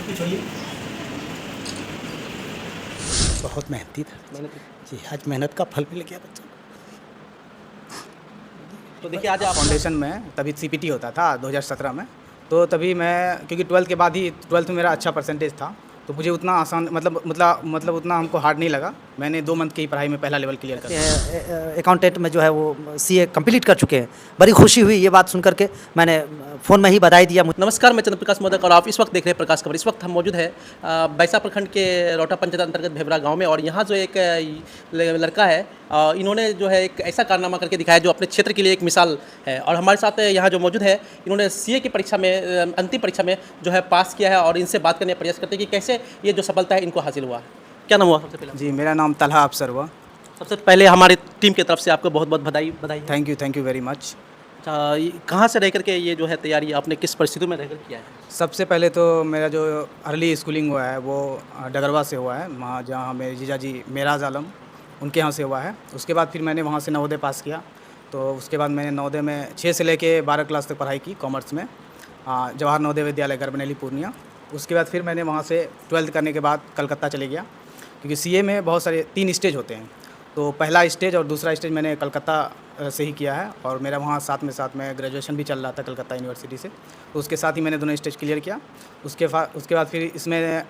कुछ होइए। बहुत मेहनती था जी, आज मेहनत का फल मिल गया बच्चों को। तो देखिए आज आप फाउंडेशन में तभी सीपीटी होता था 2017 में, तो तभी मैं क्योंकि 12th के बाद ही 12th में मेरा अच्छा परसेंटेज था, तो मुझे उतना आसान मतलब उतना हमको हार्ड नहीं लगा। मैंने 2 मंथ की ही पढ़ाई में पहला लेवल क्लियर कर लिया। अकाउंटेंट में जो है वो सीए कंप्लीट कर चुके हैं। बड़ी खुशी हुई ये बात सुन करके, मैंने फ़ोन में ही बधाई दिया। नमस्कार, मैं चंद्र प्रकाश मोदक और आप इस वक्त देख रहे हैं प्रकाश खबर। इस वक्त हम मौजूद है बैसा प्रखंड के रौटा पंचायत अंतर्गत भेबरा गांव में, और यहाँ जो एक लड़का है, इन्होंने जो है एक ऐसा कारनामा करके दिखाया जो अपने क्षेत्र के लिए एक मिसाल है। और हमारे साथ यहाँ जो मौजूद है, इन्होंने सीए की परीक्षा में अंतिम परीक्षा में जो है पास किया है, और इनसे बात करने का प्रयास करते हैं कि कैसे ये जो सफलता है इनको हासिल हुआ। क्या नाम हुआ सबसे पहले? जी, मेरा नाम तलहा अफसर हुआ। सबसे पहले हमारी टीम की तरफ से आपको बहुत बहुत बधाई। Thank you very much. अच्छा, कहाँ से रह करके ये जो है तैयारी आपने किस परिस्थितियों में रहकर किया है? सबसे पहले तो मेरा जो अर्ली स्कूलिंग हुआ है वो डगरवा से हुआ है, वहाँ जहाँ मेरे जीजा जी मेराज आलम उनके यहाँ से हुआ है। उसके बाद फिर मैंने वहाँ से नवोदय पास किया, तो उसके बाद मैंने नवोदय में 6 से लेके 12 क्लास तक पढ़ाई की कॉमर्स में, जवाहर नवोदय विद्यालय गरबनेली पूर्णिया। उसके बाद फिर मैंने वहाँ से 12th करने के बाद कलकत्ता चले गया, क्योंकि सीए में बहुत सारे 3 स्टेज होते हैं, तो पहला स्टेज और दूसरा स्टेज मैंने कलकत्ता से ही किया है, और मेरा वहाँ साथ में ग्रेजुएशन भी चल रहा था कलकत्ता यूनिवर्सिटी से, तो उसके साथ ही मैंने दोनों स्टेज क्लियर किया। उसके बाद फिर इसमें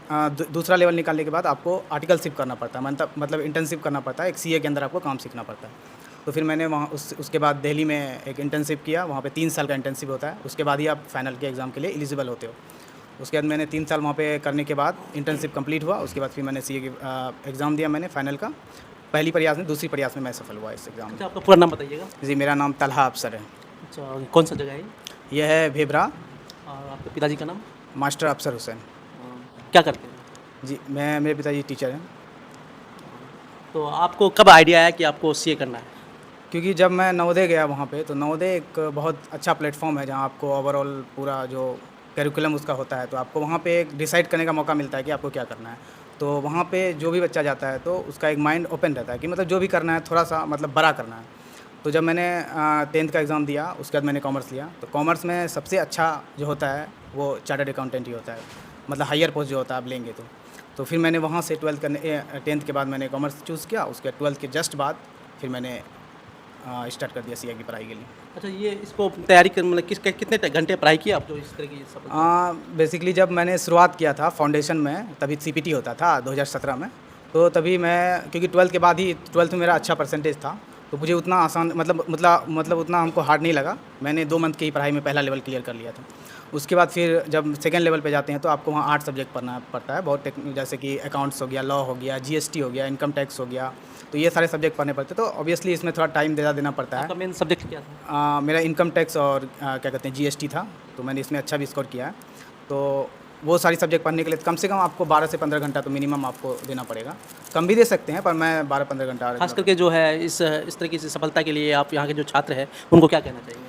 दूसरा लेवल निकालने के बाद आपको आर्टिकलशिप करना पड़ता है, मतलब इंटर्नशिप करना पड़ता है, एक सीए के अंदर आपको काम सीखना पड़ता है। तो फिर मैंने वहाँ उसके बाद दिल्ली में एक इंटर्नशिप किया, वहाँ पे 3 साल का इंटर्नशिप होता है, उसके बाद ही आप फाइनल के एग्ज़ाम के लिए एलिजिबल होते हो। उसके बाद मैंने 3 साल वहाँ पे करने के बाद इंटर्नशिप कंप्लीट हुआ, उसके बाद फिर मैंने सीए की एग्ज़ाम दिया मैंने फाइनल का, पहली प्रयास में, दूसरी प्रयास में मैं सफल हुआ इस एग्ज़ाम में। अच्छा, आपका पूरा नाम बताइएगा। जी, मेरा नाम तलहा अफसर है। अच्छा, कौन सा जगह है? यह है भेबरा। और आपके पिताजी का नाम? मास्टर अफसर हुसैन। क्या करते हैं? जी, मेरे पिताजी टीचर हैं। तो आपको कब आइडिया आया कि आपको सीए करना है? क्योंकि जब मैं नवोदय गया वहाँ पे, तो नवोदय एक बहुत अच्छा प्लेटफॉर्म है जहाँ आपको ओवरऑल पूरा जो करिकुलम उसका होता है, तो आपको वहाँ पे एक डिसाइड करने का मौका मिलता है कि आपको क्या करना है। तो वहाँ पे जो भी बच्चा जाता है तो उसका एक माइंड ओपन रहता है कि मतलब जो भी करना है थोड़ा सा मतलब बड़ा करना है। तो जब मैंने 10th का एग्ज़ाम दिया, उसके बाद मैंने कॉमर्स लिया, तो कॉमर्स में सबसे अच्छा जो होता है वो चार्टर्ड अकाउंटेंट ही होता है, मतलब हायर पोस्ट जो होता है आप लेंगे तो फिर मैंने वहाँ से 10th के बाद मैंने कॉमर्स चूज़ किया। उसके 12th के जस्ट बाद फिर मैंने स्टार्ट कर दिया सीए की पढ़ाई के लिए। अच्छा, ये इसको तैयारी कर मतलब कितने घंटे पढ़ाई की आप जो इस तरह की सब? बेसिकली जब मैंने शुरुआत किया था फाउंडेशन में, तभी सीपीटी होता था 2017 में, तो तभी मैं क्योंकि 12th के बाद ही 12th में मेरा अच्छा परसेंटेज था, तो मुझे उतना आसान मतलब उतना हमको हार्ड नहीं लगा। मैंने 2 मंथ की ही पढ़ाई में पहला लेवल क्लियर कर लिया था। उसके बाद फिर जब सेकेंड लेवल पे जाते हैं तो आपको वहाँ 8 सब्जेक्ट पढ़ना पड़ता है, बहुत जैसे कि अकाउंट्स हो गया, लॉ हो गया, जीएसटी हो गया, इनकम टैक्स हो गया, तो ये सारे सब्जेक्ट पढ़ने पड़ते हैं। तो ऑब्वियसली इसमें थोड़ा टाइम देना पड़ता है। आपका मेन सब्जेक्ट क्या था? मेरा इनकम टैक्स और क्या कहते हैं जीएसटी था, तो मैंने इसमें अच्छा भी स्कोर किया है। तो वो सारी सब्जेक्ट पढ़ने के लिए कम से कम आपको 12 से 15 घंटा तो मिनिमम आपको देना पड़ेगा। कम भी दे सकते हैं, पर मैं 12-15 घंटा। खास करके जो है इस तरह की सफलता के लिए आप यहाँ के जो छात्र हैं उनको क्या कहना चाहिए?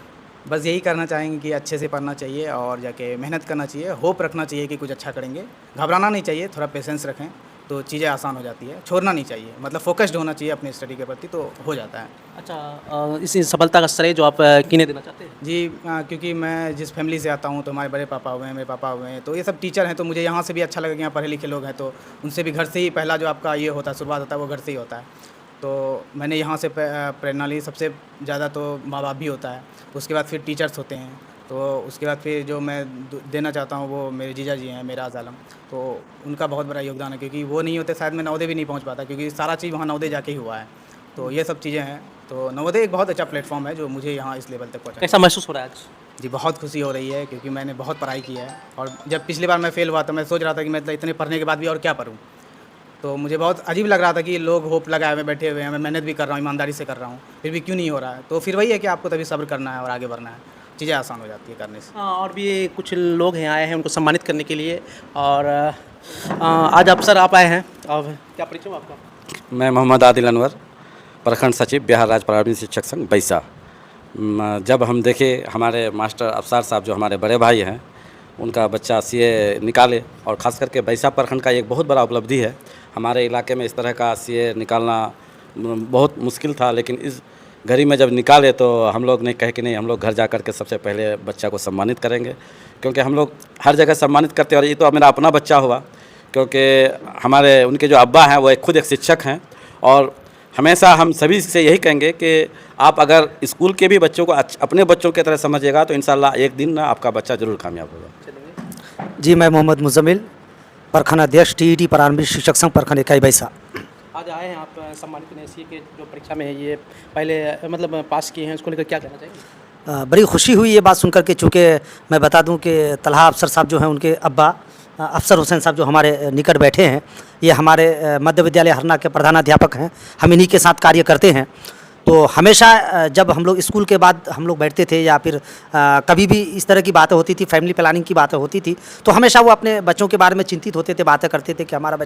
बस यही करना चाहेंगे कि अच्छे से पढ़ना चाहिए और जाके मेहनत करना चाहिए, होप रखना चाहिए कि कुछ अच्छा करेंगे, घबराना नहीं चाहिए, थोड़ा पेशेंस रखें तो चीज़ें आसान हो जाती है। छोड़ना नहीं चाहिए, मतलब फोकस्ड होना चाहिए अपनी स्टडी के प्रति, तो हो जाता है। अच्छा, इस सफलता का श्रेय जो आप किन्हें देना चाहते हैं? जी, क्योंकि मैं जिस फैमिली से आता हूँ, तो हमारे बड़े पापा हुए हैं, मेरे पापा हुए हैं, तो ये सब टीचर हैं, तो मुझे यहाँ से भी अच्छा लगा कि यहाँ पढ़े लिखे लोग हैं, तो उनसे भी घर से ही पहला जो आपका ये होता है, शुरुआत होता है, वो घर से ही होता है। तो मैंने यहाँ से प्रेरणा ली। सबसे ज़्यादा तो माँ बाप भी होता है, उसके बाद फिर टीचर्स होते हैं, तो उसके बाद फिर जो मैं देना चाहता हूँ वो मेरे जीजा जी हैं मेराज आलम, तो उनका बहुत बड़ा योगदान है, क्योंकि वो नहीं होते शायद मैं नवोदय भी नहीं पहुँच पाता, क्योंकि सारा चीज़ वहाँ नवोदय जाके ही हुआ है। तो ये सब चीज़ें हैं, तो नवोदय एक बहुत अच्छा प्लेटफॉर्म है जो मुझे यहाँ इस लेवल तक पहुँचा। कैसा महसूस हो रहा है आज? जी, बहुत खुशी हो रही है, क्योंकि मैंने बहुत पढ़ाई की है, और जब पिछली बार मैं फेल हुआ तो मैं सोच रहा था कि मैं इतने पढ़ने के बाद भी और क्या पढूं, तो मुझे बहुत अजीब लग रहा था कि लोग होप लगाए हुए बैठे हुए हैं, मैं मेहनत भी कर रहा हूँ, ईमानदारी से कर रहा हूँ, फिर भी क्यों नहीं हो रहा है। तो फिर वही है कि आपको तभी सब्र करना है और आगे बढ़ना है, चीज़ें आसान हो जाती है करने से। हाँ, और भी कुछ लोग हैं आए हैं उनको सम्मानित करने के लिए, और आज अफसर आप आए हैं, और क्या परिचय हो आपका? मैं मोहम्मद आदिल अनवर, प्रखंड सचिव बिहार राज्य प्रारंभिक शिक्षक संघ बैसा। जब हम देखे हमारे मास्टर अफसर साहब जो हमारे बड़े भाई हैं, उनका बच्चा सीए निकाले, और ख़ास करके बैसा प्रखंड का एक बहुत बड़ा उपलब्धि है। हमारे इलाके में इस तरह का सीए निकालना बहुत मुश्किल था, लेकिन इस घड़ी में जब निकाले तो हम लोग ने कहे कि नहीं, हम लोग घर जा कर के सबसे पहले बच्चा को सम्मानित करेंगे, क्योंकि हम लोग हर जगह सम्मानित करते हैं। और ये तो मेरा अपना बच्चा हुआ, क्योंकि हमारे उनके जो अब्बा हैं वो खुद एक शिक्षक हैं। और हमेशा हम सभी से यही कहेंगे कि आप अगर स्कूल के भी बच्चों को अपने बच्चों की तरह समझिएगा तो इंशाल्लाह एक दिन ना आपका बच्चा ज़रूर कामयाब होगा। जी, मैं मोहम्मद मुजम्मिल, प्रखंड अध्यक्ष टीईटी प्रारंभिक शिक्षक संघ प्रखंड इकाई बैसा। आज आए हैं आप सम्मानित होने सी के जो परीक्षा में ये पहले मतलब पास किए हैं, उसको लेकर क्या कहना चाहिए? बड़ी खुशी हुई ये बात सुनकर के, चूँकि मैं बता दूं कि तलहा अफसर साहब जो हैं उनके अब्बा अफसर हुसैन साहब जो हमारे निकट बैठे हैं, ये हमारे मध्य विद्यालय हरना के प्रधानाध्यापक हैं। हम इन्हीं के साथ कार्य करते हैं। तो हमेशा जब हम लोग स्कूल के बाद हम लोग बैठते थे या फिर कभी भी इस तरह की बातें होती थी, फैमिली प्लानिंग की बातें होती थी, तो हमेशा वो अपने बच्चों के बारे में चिंतित होते थे, बातें करते थे कि हमारा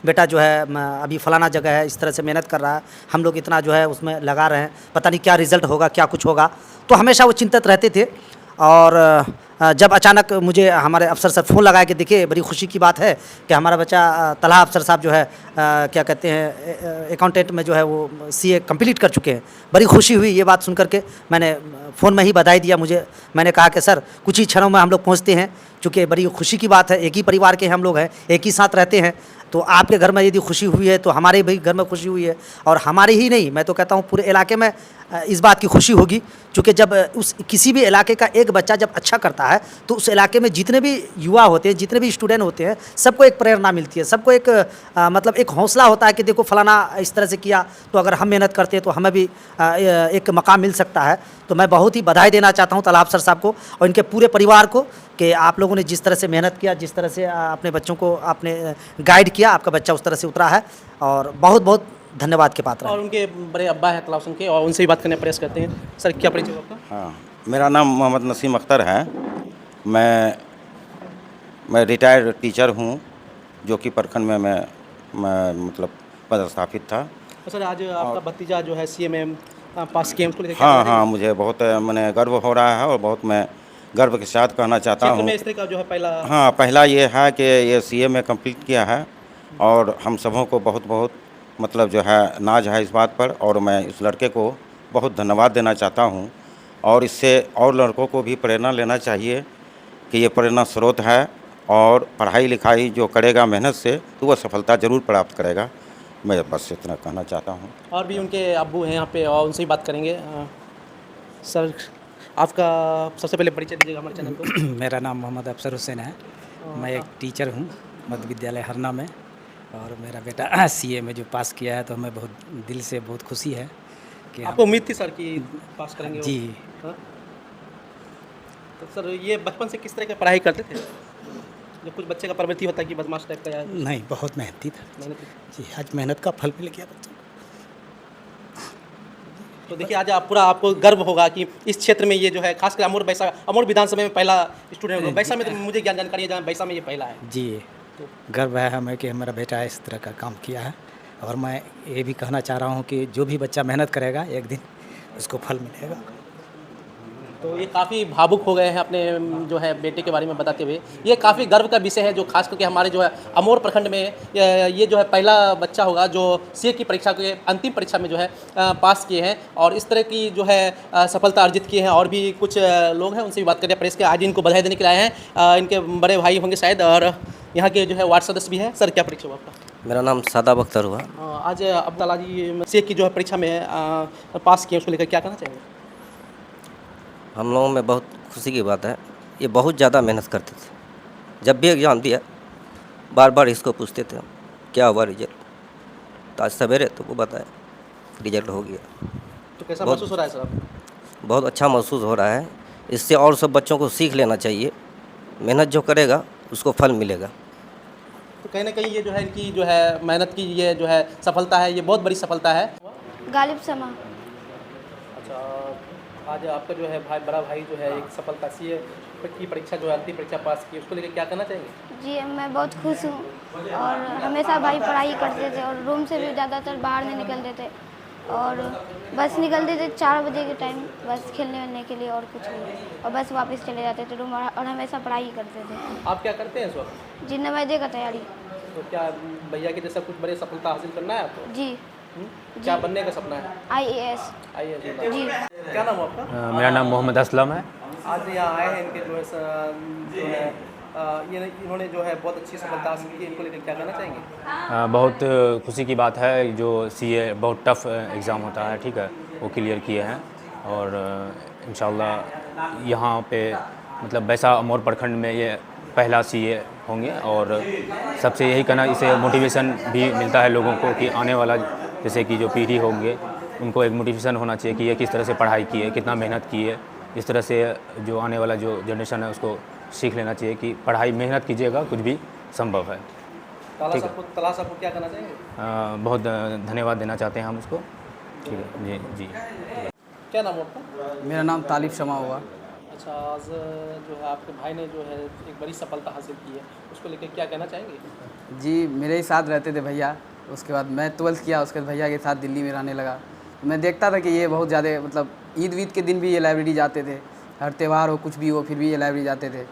बेटा जो है अभी फलाना जगह है, इस तरह से मेहनत कर रहा है, हम लोग इतना जो है उसमें लगा रहे हैं, पता नहीं क्या रिज़ल्ट होगा, क्या कुछ होगा। तो हमेशा वो चिंतित रहते थे। और जब अचानक मुझे हमारे अफसर सर फ़ोन लगाए कि देखिए बड़ी खुशी की बात है कि हमारा बच्चा तलहा अफसर साहब जो है क्या कहते हैं अकाउंटेंट में जो है वो सीए कंप्लीट कर चुके हैं। बड़ी खुशी हुई ये बात सुनकर के, मैंने फ़ोन में ही बधाई दिया। मैंने कहा कि सर कुछ ही क्षणों में हम लोग पहुंचते हैं, चूँकि बड़ी खुशी की बात है, एक ही परिवार के हम लोग हैं, एक ही साथ रहते हैं। तो आपके घर में यदि खुशी हुई है तो हमारे भी घर में खुशी हुई है, और हमारे ही नहीं, मैं तो कहता हूँ पूरे इलाके में इस बात की खुशी होगी। क्योंकि जब उस किसी भी इलाके का एक बच्चा जब अच्छा करता है तो उस इलाके में जितने भी युवा होते हैं, जितने भी स्टूडेंट होते हैं, सबको एक प्रेरणा मिलती है, सबको एक मतलब एक हौसला होता है कि देखो फलाना इस तरह से किया तो अगर हम मेहनत करते हैं तो हमें भी एक मकाम मिल सकता है। तो मैं बहुत ही बधाई देना चाहता हूँ तलहा अफसर साहब को और इनके पूरे परिवार को कि आप लोगों ने जिस तरह से मेहनत किया, जिस तरह से अपने बच्चों को आपने गाइड किया, आपका बच्चा उस तरह से उतरा है और बहुत बहुत धन्यवाद के पात्र और है। उनके बड़े अब्बा हैं तलाव के, और उनसे भी बात करने का प्रयास करते हैं। सर क्या परिचय हुआ आपका? हाँ, मेरा नाम मोहम्मद नसीम अख्तर है। मैं रिटायर्ड टीचर हूँ, जो कि प्रखंड में मैं मतलब पदस्थापित था। तो सर आज आपका भतीजा जो है सीए में पास किया, उसको लेकर क्या हाँ कहना हाँ, मुझे बहुत मैंने गर्व हो रहा है और बहुत मैं गर्व के साथ कहना चाहता क्षेत्र हूँ। में इस तरह का जो है पहला हाँ, पहला ये है कि ये सीए में कंप्लीट किया है और हम सबों को बहुत बहुत मतलब जो है नाज है इस बात पर, और मैं इस लड़के को बहुत धन्यवाद देना चाहता हूँ। और इससे और लड़कों को भी प्रेरणा लेना चाहिए कि ये प्रेरणा स्रोत है, और पढ़ाई लिखाई जो करेगा मेहनत से तो वह सफलता ज़रूर प्राप्त करेगा। मैं बस इतना कहना चाहता हूँ। और भी उनके अब्बू हैं यहाँ पे, और उनसे भी बात करेंगे। सर आपका सबसे पहले परिचय दीजिएगा हमारे चैनल को। मेरा नाम मोहम्मद अफसर हुसैन है। मैं एक टीचर हूँ मध्य विद्यालय हरना में, और मेरा बेटा सीए में जो पास किया है तो हमें बहुत दिल से बहुत खुशी है कि आपको उम्मीद थी सर कि पास करेंगे वो? जी। हाँ? तो सर ये बचपन से किस तरह की पढ़ाई करते थे? जो कुछ बच्चे का प्रवृत्ति होता है कि बदमाश टाइप का, या नहीं, बहुत मेहनती था मेहनत? जी। आज मेहनत का फल मिल गया बच्चों को। तो देखिए आज आप पूरा आपको गर्व होगा कि इस क्षेत्र में ये जो है खासकर अमूर विधानसभा में पहला स्टूडेंट होगा। बैसा में तो मुझे जानकारी है, जहाँ बैसा में ये पहला है। जी, गर्व है हमें कि हमारा बेटा इस तरह का काम किया है। और मैं ये भी कहना चाह रहा हूँ कि जो भी बच्चा मेहनत करेगा एक दिन उसको फल मिलेगा। तो ये काफ़ी भावुक हो गए हैं अपने जो है बेटे के बारे में बताते हुए। ये काफ़ी गर्व का विषय है, जो खास करके हमारे जो है अमोर प्रखंड में ये जो है पहला बच्चा होगा जो सीए की परीक्षा के अंतिम परीक्षा में जो है पास किए हैं, और इस तरह की जो है सफलता अर्जित किए हैं। और भी कुछ लोग हैं, उनसे भी बात करें प्रेस के। आज इनको बधाई देने के लिए आए हैं, इनके बड़े भाई होंगे शायद, और यहाँ के जो है वार्ड सदस्य भी हैं। सर क्या परिचय हुआ आपका? मेरा नाम सादा बख्तर हुआ। आज अब्दुल्ला जी सीए की जो है परीक्षा में पास किए, उसको लेकर क्या कहना चाहेंगे? हम लोगों में बहुत खुशी की बात है। ये बहुत ज़्यादा मेहनत करते थे। जब भी एग्ज़ाम दिया बार बार इसको पूछते थे क्या हुआ रिजल्ट, तो आज सवेरे तो वो बताया रिजल्ट हो गया। तो कैसा महसूस हो रहा है सर आपको? बहुत अच्छा महसूस हो रहा है। इससे और सब बच्चों को सीख लेना चाहिए, मेहनत जो करेगा उसको फल मिलेगा। तो कहीं ना कहीं ये जो है इनकी जो है मेहनत की ये जो है सफलता है, ये बहुत बड़ी सफलता है। गालिब समा। अच्छा, आज आपका जो है बड़ा भाई जो है एक सफलता सीए की परीक्षा जो है अंतिम परीक्षा पास की, उसको लेकर क्या कहना चाहेंगे? जी मैं बहुत खुश हूँ, और हमेशा भाई पढ़ाई करते थे और रूम से भी ज़्यादातर बाहर नहीं निकलते थे, और बस निकलते थे 4 बजे के टाइम बस खेलने वेलने के लिए और कुछ नहीं, और बस वापस चले जाते थे रूम, और हमेशा पढ़ाई करते थे। आप क्या करते हैं इस वक्त? जी नवोदय का तैयारी। तो क्या भैया के जैसा कुछ बड़े सफलता हासिल करना है आपको? जी। क्या बनने का सपना है? IAS। आइए जी। क्या नाम है आपका? मेरा नाम मोहम्मद असलम है। आज यहाँ आए हैं, इनके जो है जो है ये इन्होंने जो है बहुत अच्छी सफलता हासिल की, इनको लेकर क्या कहना चाहेंगे? बहुत खुशी की बात है, जो सीए बहुत टफ एग्ज़ाम होता है, ठीक है, वो क्लियर किए हैं और इंशाल्लाह यहाँ पे मतलब बैसा अमौर प्रखंड में ये पहला सीए होंगे और सबसे यही कहना, इससे मोटिवेशन भी मिलता है लोगों को कि आने वाला जैसे कि जो पीढ़ी होंगे उनको एक मोटिवेशन होना चाहिए कि ये किस तरह से पढ़ाई की है, कितना मेहनत की है। इस तरह से जो आने वाला जो जनरेशन है उसको सीख लेना चाहिए कि पढ़ाई मेहनत कीजिएगा, कुछ भी संभव है। तलाश आपको क्या कहना चाहेंगे? बहुत धन्यवाद देना चाहते हैं हम उसको। ठीक है जी जी। क्या नाम है आपका? मेरा नाम तालिब शमा हुआ। अच्छा, आज जो है आपके भाई ने जो है एक बड़ी सफलता हासिल की है, उसको लेकर क्या कहना चाहेंगे? जी, मेरे ही साथ रहते थे भैया। उसके बाद मैं 12th किया, उसके बाद भैया के साथ दिल्ली में रहने लगा। मैं देखता था कि ये बहुत ज़्यादा मतलब ईद वीद के दिन भी ये लाइब्रेरी जाते थे, हर त्यौहार हो कुछ भी हो फिर भी ये लाइब्रेरी जाते थे।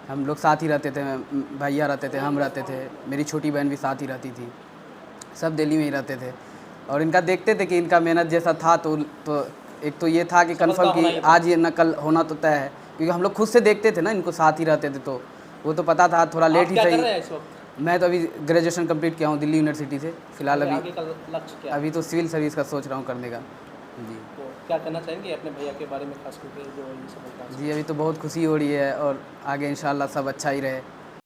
हम लोग साथ ही रहते थे, भैया रहते थे, हम रहते थे, मेरी छोटी बहन भी साथ ही रहती थी, सब दिल्ली में ही रहते थे। और इनका देखते थे कि इनका मेहनत जैसा था तो एक तो ये था कि कंफर्म कि आज ये नकल होना तो तय है, क्योंकि हम लोग खुद से देखते थे ना, इनको साथ ही रहते थे तो वो तो पता था। थोड़ा लेट ही सही। मैं तो अभी ग्रेजुएशन कंप्लीट किया हूँ दिल्ली यूनिवर्सिटी से। फिलहाल आगे का लक्ष्य क्या है? अभी तो सिविल सर्विस का सोच रहा हूँ करने का। जी तो क्या कहना चाहेंगे अपने भैया के बारे में, खास करके जो ये सफलता? जी, अभी तो बहुत खुशी हो रही है और आगे इंशाल्लाह सब अच्छा ही रहे।